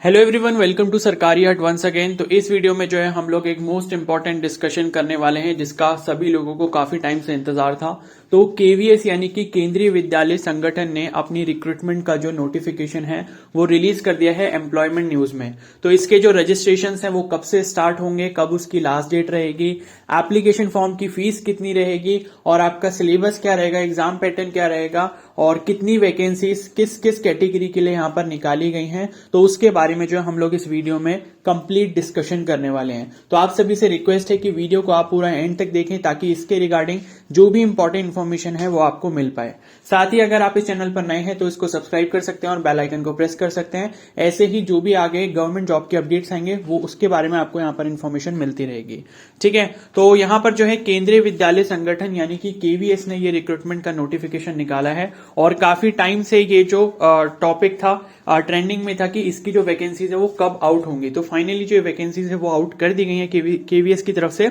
Hello everyone, welcome to सरकारी हट once again. तो इस वीडियो में जो है हम लोग एक मोस्ट इंपॉर्टेंट डिस्कशन करने वाले हैं जिसका सभी लोगों को काफी टाइम से इंतजार था। तो केवीएस यानी कि केंद्रीय विद्यालय संगठन ने अपनी रिक्रूटमेंट का जो नोटिफिकेशन है वो रिलीज कर दिया है एम्प्लॉयमेंट न्यूज में। तो इसके जो रजिस्ट्रेशन है वो कब से स्टार्ट होंगे, कब उसकी लास्ट डेट रहेगी, एप्लीकेशन फॉर्म की फीस कितनी रहेगी और आपका सिलेबस क्या रहेगा, एग्जाम पैटर्न क्या रहेगा और कितनी वैकेंसीज किस किस कैटेगरी के लिए यहाँ पर निकाली गई हैं, तो उसके बारे में जो हम लोग इस वीडियो में कंप्लीट डिस्कशन करने वाले हैं। तो आप सभी से रिक्वेस्ट है कि वीडियो को आप पूरा एंड तक देखें ताकि इसके रिगार्डिंग जो भी इंपॉर्टेंट इन्फॉर्मेशन है वो आपको मिल पाए। साथ ही अगर आप इस चैनल पर नए हैं तो इसको सब्सक्राइब कर सकते हैं और बेल आइकन को प्रेस कर सकते हैं। ऐसे ही जो भी आगे गवर्नमेंट जॉब के अपडेट्स आएंगे वो उसके बारे में आपको यहाँ पर इन्फॉर्मेशन मिलती रहेगी। ठीक है, तो यहाँ पर जो है केंद्रीय विद्यालय संगठन यानी कि केवीएस ने ये रिक्रूटमेंट का नोटिफिकेशन निकाला है और काफी टाइम से ये जो टॉपिक था ट्रेंडिंग में था कि इसकी जो वैकेंसीज है वो कब आउट होंगी। तो फाइनली जो वैकेंसीज है वो आउट कर दी गई है केवीएस की तरफ से।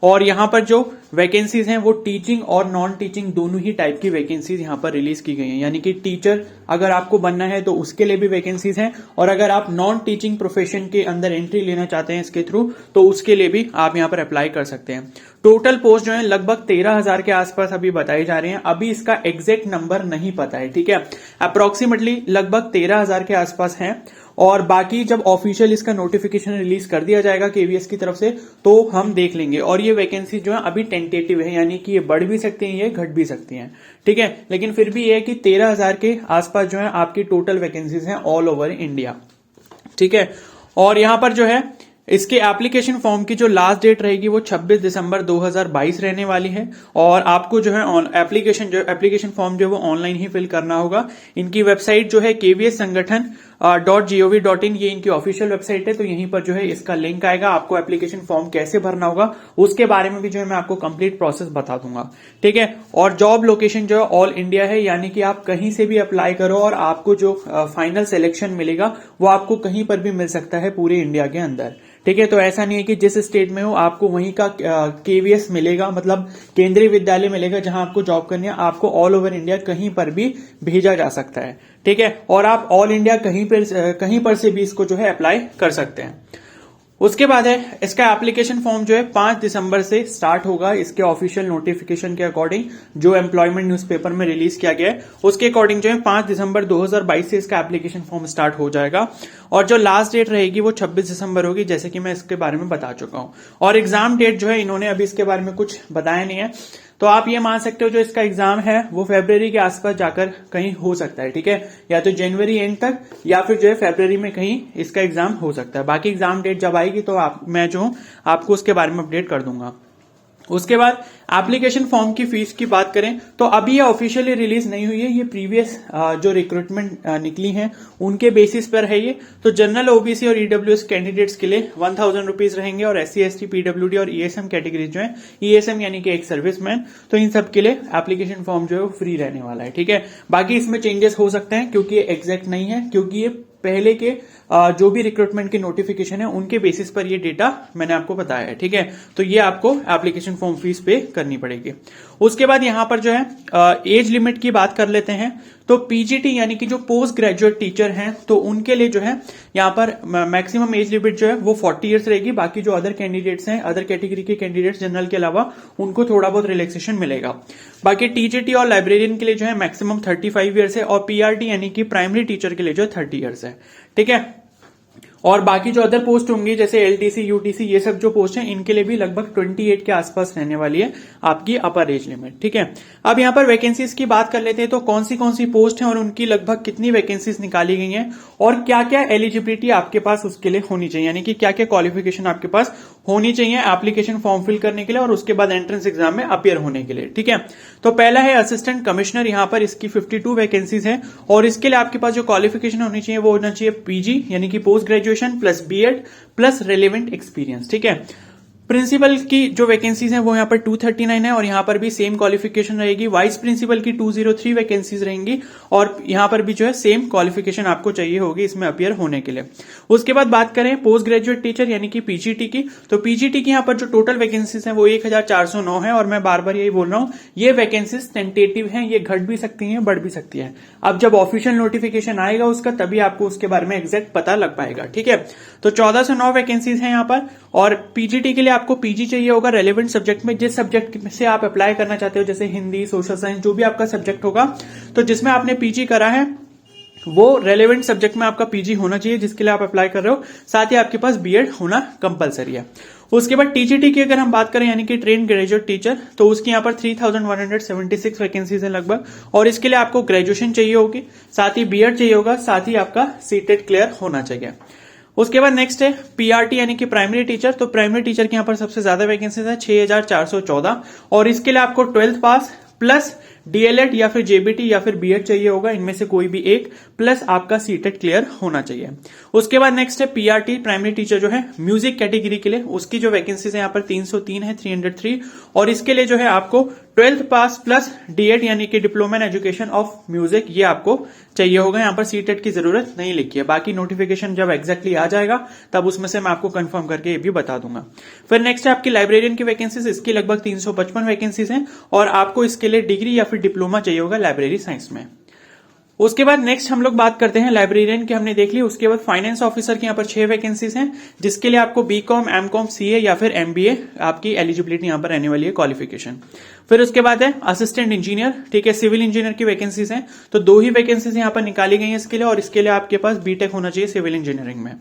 और यहाँ पर जो वैकेंसीज हैं वो टीचिंग और नॉन टीचिंग दोनों ही टाइप की वैकेंसीज यहाँ पर रिलीज की गई हैं। यानी कि टीचर अगर आपको बनना है तो उसके लिए भी वैकेंसीज हैं और अगर आप नॉन टीचिंग प्रोफेशन के अंदर एंट्री लेना चाहते हैं इसके थ्रू तो उसके लिए भी आप यहाँ पर अप्लाई कर सकते हैं। टोटल पोस्ट जो है लगभग 13,000 के आसपास अभी बताई जा रही हैं। अभी इसका एग्जैक्ट नंबर नहीं पता है, ठीक है, अप्रोक्सीमेटली लगभग 13,000 के आसपास हैं। और बाकी जब ऑफिशियल इसका नोटिफिकेशन रिलीज कर दिया जाएगा केवीएस की तरफ से तो हम देख लेंगे। और ये वैकेंसी जो है अभी टेंटेटिव है, यानी कि ये बढ़ भी सकती हैं, ये घट भी सकती हैं, ठीक है, लेकिन फिर भी ये है कि 13,000 के आसपास जो है आपकी टोटल वैकेंसीज हैं ऑल ओवर इंडिया। ठीक है, और यहां पर जो है इसके एप्लीकेशन फॉर्म की जो लास्ट डेट रहेगी वो 26 दिसंबर 2022 रहने वाली है और आपको जो है एप्लीकेशन फॉर्म जो है वो ऑनलाइन ही फिल करना होगा। इनकी वेबसाइट जो है KVS संगठन .gov.in, ये इनकी ऑफिशियल वेबसाइट है। तो यहीं पर जो है इसका लिंक आएगा, आपको एप्लीकेशन फॉर्म कैसे भरना होगा उसके बारे में भी जो है मैं आपको कंप्लीट प्रोसेस बता दूंगा। ठीक है, और जॉब लोकेशन जो है ऑल इंडिया है, यानी कि आप कहीं से भी अप्लाई करो और आपको जो फाइनल सिलेक्शन मिलेगा वो आपको कहीं पर भी मिल सकता है पूरे इंडिया के अंदर। ठीक है, तो ऐसा नहीं है कि जिस स्टेट में हो आपको वहीं का केवीएस मिलेगा, मतलब केंद्रीय विद्यालय मिलेगा जहां आपको जॉब करनी है। आपको ऑल ओवर इंडिया कहीं पर भी भेजा जा सकता है। ठीक है, और आप ऑल इंडिया कहीं पर से भी इसको जो है अप्लाई कर सकते हैं। उसके बाद है इसका एप्लीकेशन फॉर्म जो है 5 दिसंबर से स्टार्ट होगा। इसके ऑफिशियल नोटिफिकेशन के अकॉर्डिंग जो एम्प्लॉयमेंट न्यूज़पेपर में रिलीज किया गया है उसके अकॉर्डिंग जो है 5 दिसंबर 2022 से इसका एप्लीकेशन फॉर्म स्टार्ट हो जाएगा और जो लास्ट डेट रहेगी वो 26 दिसंबर होगी, जैसे कि मैं इसके बारे में बता चुका हूं। और एग्जाम डेट जो है इन्होंने अभी इसके बारे में कुछ बताया नहीं है, तो आप ये मान सकते हो जो इसका एग्जाम है वो फरवरी के आसपास जाकर कहीं हो सकता है। ठीक है, या तो जनवरी एंड तक या फिर जो है फरवरी में कहीं इसका एग्जाम हो सकता है। बाकी एग्जाम डेट जब आएगी तो मैं जो हूं आपको उसके बारे में अपडेट कर दूंगा। उसके बाद एप्लीकेशन फॉर्म की फीस की बात करें तो अभी ये ऑफिशियली रिलीज नहीं हुई है, ये प्रीवियस जो रिक्रूटमेंट निकली हैं उनके बेसिस पर है ये। तो जनरल, ओबीसी और ईडब्ल्यूएस कैंडिडेट्स के लिए 1000 रुपीज रहेंगे और SC ST PWD और ESM कैटेगरी जो है, ESM यानी कि एक सर्विसमैन, तो इन सब के लिए एप्लीकेशन फॉर्म जो है वो फ्री रहने वाला है। ठीक है, बाकी इसमें चेंजेस हो सकते हैं क्योंकि ये एग्जैक्ट नहीं है, क्योंकि ये पहले के जो भी रिक्रूटमेंट के नोटिफिकेशन है उनके बेसिस पर ये डेटा मैंने आपको बताया है। ठीक है, तो ये आपको एप्लीकेशन फॉर्म फीस पे करनी पड़ेगी। उसके बाद यहां पर जो है एज लिमिट की बात कर लेते हैं। तो पीजीटी यानी कि जो पोस्ट ग्रेजुएट टीचर हैं तो उनके लिए जो है यहां पर मैक्सिमम एज लिमिट जो है वो 40 इयर्स रहेगी। बाकी जो अदर कैंडिडेट्स हैं, अदर कैटेगरी के कैंडिडेट्स जनरल के अलावा, उनको थोड़ा बहुत रिलैक्सेशन मिलेगा। बाकी टीजीटी और लाइब्रेरियन के लिए जो है मैक्सिमम 35 इयर्स है और पीआरटी यानी कि प्राइमरी टीचर के लिए जो है 30 इयर्स है। ठीक है, और बाकी जो अदर पोस्ट होंगी जैसे LTC, UTC, ये सब जो पोस्ट हैं इनके लिए भी लगभग 28 के आसपास रहने वाली है आपकी अपर एज लिमिट। ठीक है, अब यहां पर वैकेंसीज की बात कर लेते हैं। तो कौन सी पोस्ट हैं और उनकी लगभग कितनी वैकेंसीज निकाली गई हैं और क्या क्या एलिजिबिलिटी आपके पास उसके लिए होनी चाहिए, यानी कि क्या क्या क्वालिफिकेशन आपके पास होनी चाहिए एप्लीकेशन फॉर्म फिल करने के लिए और उसके बाद एंट्रेंस एग्जाम में अपियर होने के लिए। ठीक है, तो पहला है असिस्टेंट कमिश्नर, यहां पर इसकी 52 वैकेंसीज है और इसके लिए आपके पास जो क्वालिफिकेशन होनी चाहिए वो होना चाहिए PG यानी कि post graduation plus BEd plus relevant experience. ठीक है, प्रिंसिपल की जो वैकेंसीज हैं वो यहाँ पर 239 है और यहाँ पर भी सेम क्वालिफिकेशन रहेगी। वाइस प्रिंसिपल की 203 वैकेंसीज रहेंगी और यहाँ पर भी जो है सेम क्वालिफिकेशन आपको चाहिए होगी इसमें अपियर होने के लिए। उसके बाद बात करें पोस्ट ग्रेजुएट टीचर यानी कि पीजीटी की, तो पीजीटी की यहाँ पर जो टोटल वैकेंसीज हैं वो 1409 है और मैं बार बार यही बोल रहा हूँ ये वैकेंसीज टेंटेटिव हैं, ये घट भी सकती हैं बढ़ भी सकती है। अब जब ऑफिशियल नोटिफिकेशन आएगा उसका तभी आपको उसके बारे में एग्जैक्ट पता लग पाएगा, ठीक है। तो 1409 वैकेंसीज हैं यहाँ पर और पीजीटी के लिए आपको पीजी चाहिए होगा रेलेवेंट सब्जेक्ट में, जिस सब्जेक्ट से आप अप्लाई करना चाहते हो, जैसे हिंदी, सोशल साइंस, जो भी आपका सब्जेक्ट होगा, तो जिसमें आपने पीजी करा है वो रेलेवेंट सब्जेक्ट में आपका पीजी होना चाहिए जिसके लिए आप अप्लाई कर रहे हो। साथ ही आपके पास बीएड होना कंपलसरी है। उसके बाद टीजीटी की अगर हम बात करें यानी कि ट्रेन ग्रेजुएट टीचर, तो उसकी यहाँ पर 3176 वैकेंसीज है लगभग और इसके लिए आपको ग्रेजुएशन चाहिए होगी, साथ ही बीएड चाहिए होगा, साथ ही आपका सीटेट क्लियर होना चाहिए। उसके बाद नेक्स्ट है पीआरटी यानी कि प्राइमरी टीचर, तो प्राइमरी टीचर के यहाँ पर सबसे ज्यादा वैकेंसीज है 6414 और इसके लिए आपको 12th पास प्लस डीएलएड या फिर जेबीटी या फिर बीएड चाहिए होगा, इनमें से कोई भी एक, प्लस आपका सीटेट क्लियर होना चाहिए। उसके बाद नेक्स्ट है पीआरटी प्राइमरी टीचर जो है म्यूजिक कैटेगरी के लिए, उसकी जो वैकेंसीज है यहाँ पर 303 है 303 और इसके लिए जो है आपको 12th पास प्लस डीएड यानी कि diploma in education of music ये आपको चाहिए होगा। यहाँ पर सीटेट की जरूरत नहीं लिखी है, बाकी नोटिफिकेशन जब एग्जैक्टली आ जाएगा तब उसमें से मैं आपको कंफर्म करके ये भी बता दूंगा। फिर नेक्स्ट है आपकी लाइब्रेरियन की वैकेंसीज, इसकी लगभग 355 वैकेंसीज हैं और आपको इसके लिए डिग्री या फिर डिप्लोमा चाहिए होगा लाइब्रेरी साइंस में। उसके बाद नेक्स्ट हम लोग बात करते हैं लाइब्रेरियन की, हमने देख ली। उसके बाद फाइनेंस ऑफिसर की यहाँ पर 6 वैकेंसीज हैं जिसके लिए आपको बीकॉम, एमकॉम, सीए या फिर एमबीए आपकी एलिजिबिलिटी यहाँ पर रहने वाली है क्वालिफिकेशन। फिर उसके बाद है असिस्टेंट इंजीनियर, ठीक है, सिविल इंजीनियर की वैकेंसीज हैं, तो 2 ही वैकेंसीज यहाँ पर निकाली गई हैं इसके लिए और इसके लिए आपके पास बीटेक होना चाहिए सिविल इंजीनियरिंग में,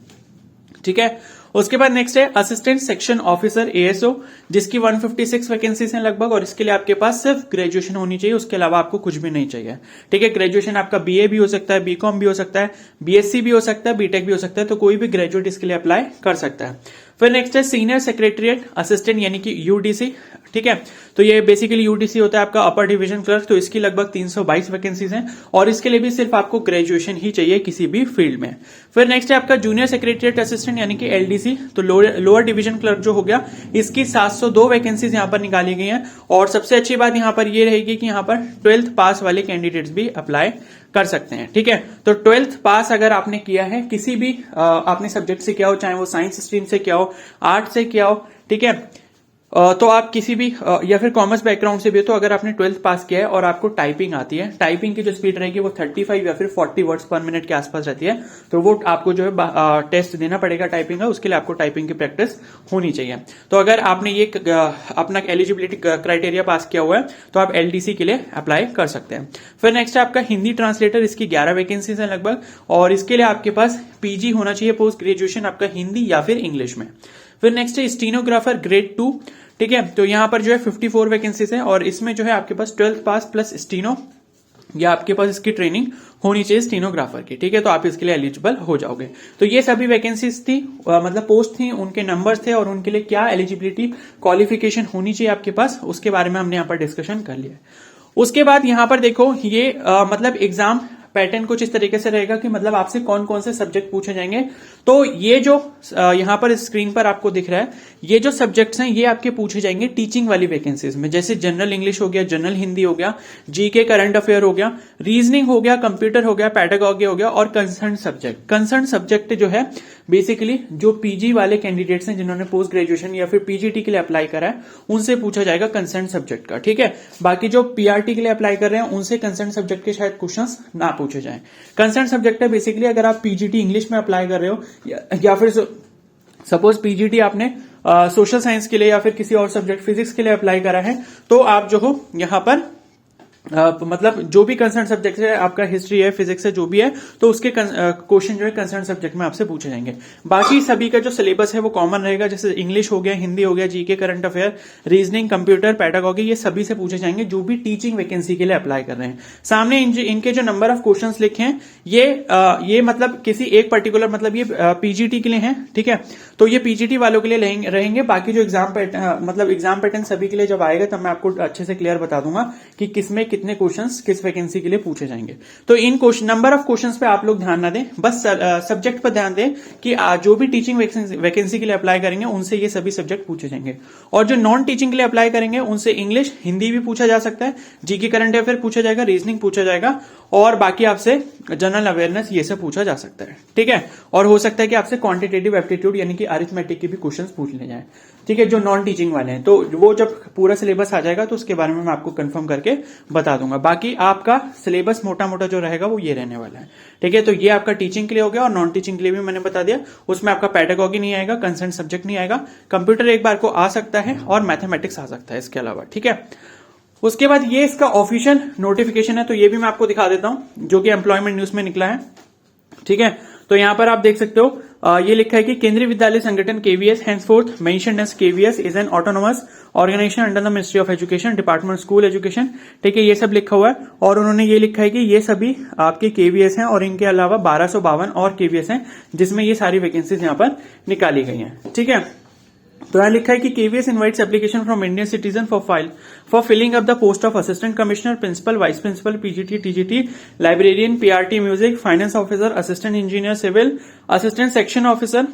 ठीक है। उसके बाद नेक्स्ट है असिस्टेंट सेक्शन ऑफिसर एएसओ जिसकी 156 वैकेंसीज हैं लगभग और इसके लिए आपके पास सिर्फ ग्रेजुएशन होनी चाहिए, उसके अलावा आपको कुछ भी नहीं चाहिए, ठीक है। ग्रेजुएशन आपका बीए भी हो सकता है, बीकॉम भी हो सकता है, बीएससी भी हो सकता है, बीटेक भी हो सकता है, तो कोई भी ग्रेजुएट इसके लिए अप्लाई कर सकता है। फिर नेक्स्ट है सीनियर सेक्रेटरिएट असिस्टेंट यानी कि यूडीसी, ठीक है, तो ये बेसिकली यूडीसी होता है आपका अपर डिवीजन क्लर्क, तो इसकी लगभग 322 वैकेंसीज हैं और इसके लिए भी सिर्फ आपको ग्रेजुएशन ही चाहिए किसी भी फील्ड में। फिर नेक्स्ट है आपका जूनियर सेक्रेटरिएट असिस्टेंट यानी कि एलडीसी, तो लोअर डिवीजन क्लर्क जो हो गया, इसकी 702 वैकेंसीज यहाँ पर निकाली गई हैं और सबसे अच्छी बात यहाँ पर ये रहेगी कि यहाँ पर 12th पास वाले कैंडिडेट्स भी अप्लाई कर सकते हैं, ठीक है। तो 12th पास अगर आपने किया है किसी भी आपने सब्जेक्ट से किया हो, चाहे वो साइंस स्ट्रीम से किया हो, आर्ट से किया हो, ठीक है, तो आप किसी भी या फिर कॉमर्स बैकग्राउंड से भी हो, तो अगर आपने 12th पास किया है और आपको टाइपिंग आती है, टाइपिंग की जो स्पीड रहेगी वो 35 या फिर 40 वर्ड्स पर मिनट के आसपास रहती है, तो वो आपको जो है टेस्ट देना पड़ेगा टाइपिंग का, उसके लिए आपको टाइपिंग की प्रैक्टिस होनी चाहिए। तो अगर आपने ये अपना एलिजिबिलिटी क्राइटेरिया पास किया हुआ है तो आप एलडीसी के लिए अप्लाई कर सकते हैं। फिर नेक्स्ट है आपका हिंदी ट्रांसलेटर, इसकी 11 वैकेंसीज है लगभग और इसके लिए आपके पास पीजी होना चाहिए पोस्ट ग्रेजुएशन आपका हिंदी या फिर इंग्लिश में। फिर नेक्स्ट है स्टीनोग्राफर ग्रेड 2, ठीक है, तो यहां पर जो है 54 वैकेंसीज है और इसमें जो है आपके पास 12th पास प्लस स्टीनो या आपके पास इसकी ट्रेनिंग होनी चाहिए स्टीनोग्राफर की, ठीक है, तो आप इसके लिए एलिजिबल हो जाओगे। तो ये सभी वैकेंसीज थी, मतलब पोस्ट थी, उनके नंबर्स थे और उनके लिए क्या एलिजिबिलिटी क्वालिफिकेशन होनी चाहिए आपके पास, उसके बारे में हमने यहाँ पर डिस्कशन कर लिया। उसके बाद यहाँ पर देखो ये मतलब एग्जाम पैटर्न कुछ इस तरीके से रहेगा कि मतलब आपसे कौन कौन से सब्जेक्ट पूछे जाएंगे। तो ये जो यहां पर स्क्रीन पर आपको दिख रहा है, ये जो सब्जेक्ट्स हैं ये आपके पूछे जाएंगे टीचिंग वाली वैकेंसीज में, जैसे जनरल इंग्लिश हो गया, जनरल हिंदी हो गया, जीके करंट अफेयर हो गया, रीजनिंग हो गया, कंप्यूटर हो गया, पैडागॉजी हो गया और कंसर्न सब्जेक्ट। कंसर्न सब्जेक्ट जो है बेसिकली जो पीजी वाले कैंडिडेट्स हैं जिन्होंने पोस्ट ग्रेजुएशन या फिर पीजीटी के लिए अप्लाई करा है उनसे पूछा जाएगा कंसर्न सब्जेक्ट का, ठीक है। बाकी जो पीआरटी के लिए अप्लाई कर रहे हैं उनसे कंसर्न सब्जेक्ट के शायद क्वेश्चंस ना पूछे जाएं। कंसर्न सब्जेक्ट है बेसिकली अगर आप पीजीटी इंग्लिश में अप्लाई कर रहे हो या फिर सपोज पीजीटी आपने सोशल साइंस के लिए या फिर किसी और सब्जेक्ट फिजिक्स के लिए अप्लाई करा है, तो आप जो हो यहां पर मतलब जो भी कंसर्न सब्जेक्ट है, आपका हिस्ट्री है, फिजिक्स है, जो भी है, तो उसके क्वेश्चन जो है कंसर्न सब्जेक्ट में आपसे पूछे जाएंगे। बाकी सभी का जो सिलेबस है वो कॉमन रहेगा, जैसे इंग्लिश हो गया, हिंदी हो गया, GK current affair, reasoning, computer, pedagogy, ये सभी से पूछे जाएंगे जो भी टीचिंग वैकेंसी के लिए अप्लाई कर रहे हैं। सामने इनके जो नंबर ऑफ क्वेश्चन लिखे हैं ये मतलब किसी एक पर्टिकुलर मतलब ये पीजीटी के लिए है, ठीक है, तो ये पीजीटी वालों के लिए रहेंगे। बाकी जो एग्जाम पैटर्न मतलब एग्जाम पैटर्न सभी के लिए जब आएगा तब मैं आपको अच्छे से क्लियर बता दूंगा कि किसमें कितने क्वेश्चंस किस वैकेंसी के लिए पूछे जाएंगे। तो इन क्वेश्चन नंबर ऑफ क्वेश्चंस पे आप लोग ध्यान ना दें, बस सब्जेक्ट पर ध्यान दें कि जो भी टीचिंग वैकेंसी के लिए अप्लाई करेंगे उनसे ये सभी सब्जेक्ट पूछे जाएंगे। और जो नॉन टीचिंग के लिए अप्लाई करेंगे उनसे इंग्लिश, हिंदी भी पूछा जा सकता है, जीके करंट अफेयर पूछा जाएगा, रीजनिंग पूछा जाएगा और बाकी आपसे जनरल अवेयरनेस ये सब पूछा जा सकता है। ठीक है, और हो सकता है कि आपसे क्वांटिटेटिव एप्टीट्यूड यानी कि अरिथमेटिक के भी क्वेश्चंस पूछ ले जाए। ठीक है, जो नॉन टीचिंग वाले हैं, तो वो जब पूरा सिलेबस आ जाएगा तो उसके बारे में मैं आपको कंफर्म करके बता दूंगा। बाकी आपका सिलेबस मोटा मोटा जो रहेगा वो ये रहने वाला है। ठीक है, तो ये आपका टीचिंग के लिए हो गया और नॉन टीचिंग के लिए भी मैंने बता दिया। उसमें आपका पेडागॉजी नहीं आएगा, कंसर्न सब्जेक्ट नहीं आएगा, कंप्यूटर एक बार को आ सकता है और मैथमेटिक्स आ सकता है इसके अलावा। ठीक है, उसके बाद ये इसका ऑफिशियल नोटिफिकेशन है, तो ये भी मैं आपको दिखा देता हूं जो कि एम्प्लॉयमेंट न्यूज में निकला है। ठीक है, तो यहां पर आप देख सकते हो ये लिखा है कि केंद्रीय विद्यालय संगठन KVS henceforth mentioned as KVS is an autonomous organization under the Ministry of Education, Department of School Education। ठीक है, ये सब लिखा हुआ है और उन्होंने ये लिखा है कि ये सभी आपके केवीएस हैं और इनके अलावा 1252 और केवीएस हैं जिसमें ये सारी वैकेंसीज यहां पर निकाली गई हैं। ठीक है, तो यहां लिखा है कि KVS invites application from Indian citizen for filling up the post of assistant commissioner, principal, vice principal, PGT, TGT, librarian, PRT music, finance officer, assistant engineer civil, assistant section officer,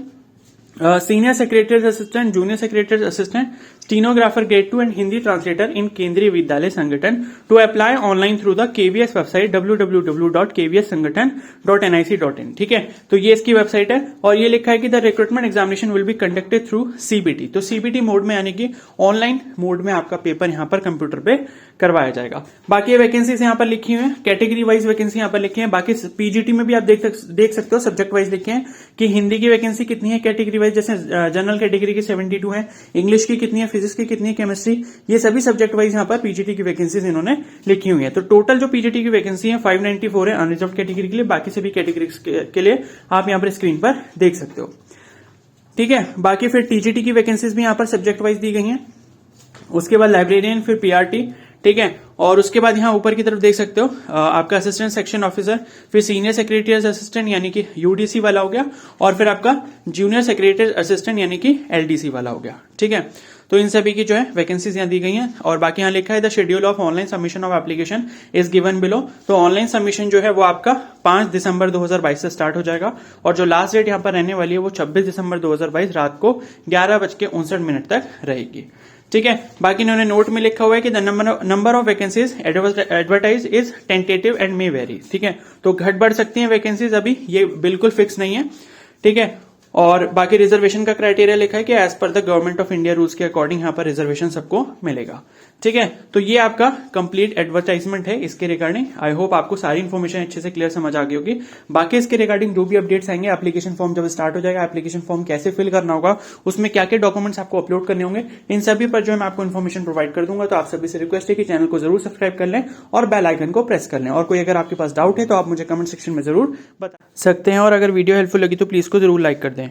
senior secretary assistant, junior secretary assistant, stenographer grade 2 and Hindi translator in Kendriya Vidyalaya Sangathan to apply online through the KVS website www.kvssangathan.nic.in। ठीक है, तो ये इसकी website है और ये लिखा है कि the recruitment examination will be conducted through CBT. तो सीबीटी मोड में यानी कि ऑनलाइन मोड में आपका पेपर यहां पर कंप्यूटर पे करवाया जाएगा। बाकी वैकेंसीज यहां पर लिखी हुई है, कैटेगरी वाइज वैकेंसी यहां पर लिखी है। बाकी पीजीटी में भी आप देख सकते हो सब्जेक्ट वाइज लिखे हैं कि हिंदी की वैकेंसी कितनी है कैटेगरी वाइज, जैसे जनरल कैटेगरी की 72 है, इंग्लिश की कितनी है, फिजिक्स की कितनी है, केमिस्ट्री, ये सभी सब्जेक्ट वाइज यहां पर पीजीटी की वैकेंसीज इन्होंने लिखी हुई है। तो टोटल जो पीजीटी की वैकेंसी है 594 है अनरिजर्व कैटेगरी के लिए, बाकी सभी कैटेगरी के लिए आप यहां पर स्क्रीन पर देख सकते हो। ठीक है, बाकी फिर टीजीटी की वैकेंसीज भी यहां पर सब्जेक्ट वाइज दी गई हैं। उसके बाद लाइब्रेरियन, फिर पीआरटी। ठीक है, और उसके बाद यहां ऊपर की तरफ देख सकते हो आपका असिस्टेंट सेक्शन ऑफिसर, फिर सीनियर सेक्रेटरी असिस्टेंट यानी कि यूडीसी वाला हो गया और फिर आपका जूनियर सेक्रेटरी असिस्टेंट यानी कि एलडीसी वाला हो गया। ठीक है, तो इन सभी की जो है वैकेंसीज यहां दी गई हैं और बाकी यहां लिखा है the schedule of online submission of application is given below. तो ऑनलाइन सबमिशन जो है वो आपका 5 दिसंबर 2022 से स्टार्ट हो जाएगा और जो लास्ट डेट यहां पर रहने वाली है वो 26 दिसंबर 2022 रात को 11:59 तक रहेगी। ठीक है, बाकी इन्होंने नोट में लिखा हुआ है कि the number of vacancies advertise is tentative and may very. ठीक है, तो घट बढ़ सकती हैं वैकेंसीज, अभी ये बिल्कुल फिक्स नहीं है। ठीक है, और बाकी रिजर्वेशन का क्राइटेरिया लिखा है कि as per the government of India rules के अकॉर्डिंग यहां पर रिजर्वेशन सबको मिलेगा। ठीक है, तो ये आपका कंप्लीट एडवर्टाइजमेंट है इसके रिगार्डिंग। आई होप आपको सारी इन्फॉर्मेशन अच्छे से क्लियर समझ आ गई होगी। बाकी इसके रिगार्डिंग जो भी अपडेट्स आएंगे, एप्लीकेशन फॉर्म जब स्टार्ट हो जाएगा, एप्लीकेशन फॉर्म कैसे फिल करना होगा, उसमें क्या क्या डॉक्यूमेंट्स आपको अपलोड करने होंगे, इन सभी पर जो है मैं आपको इन्फॉर्मेशन प्रोवाइड कर दूंगा। तो आप सभी से रिक्वेस्ट है कि चैनल को जरूर सब्सक्राइब कर लें और बेल आइकन को प्रेस कर लें। और कोई अगर आपके पास डाउट है तो आप मुझे कमेंट सेक्शन में जरूर बता सकते हैं और अगर वीडियो हेल्पफुल लगी तो प्लीज को जरूर लाइक कर दें।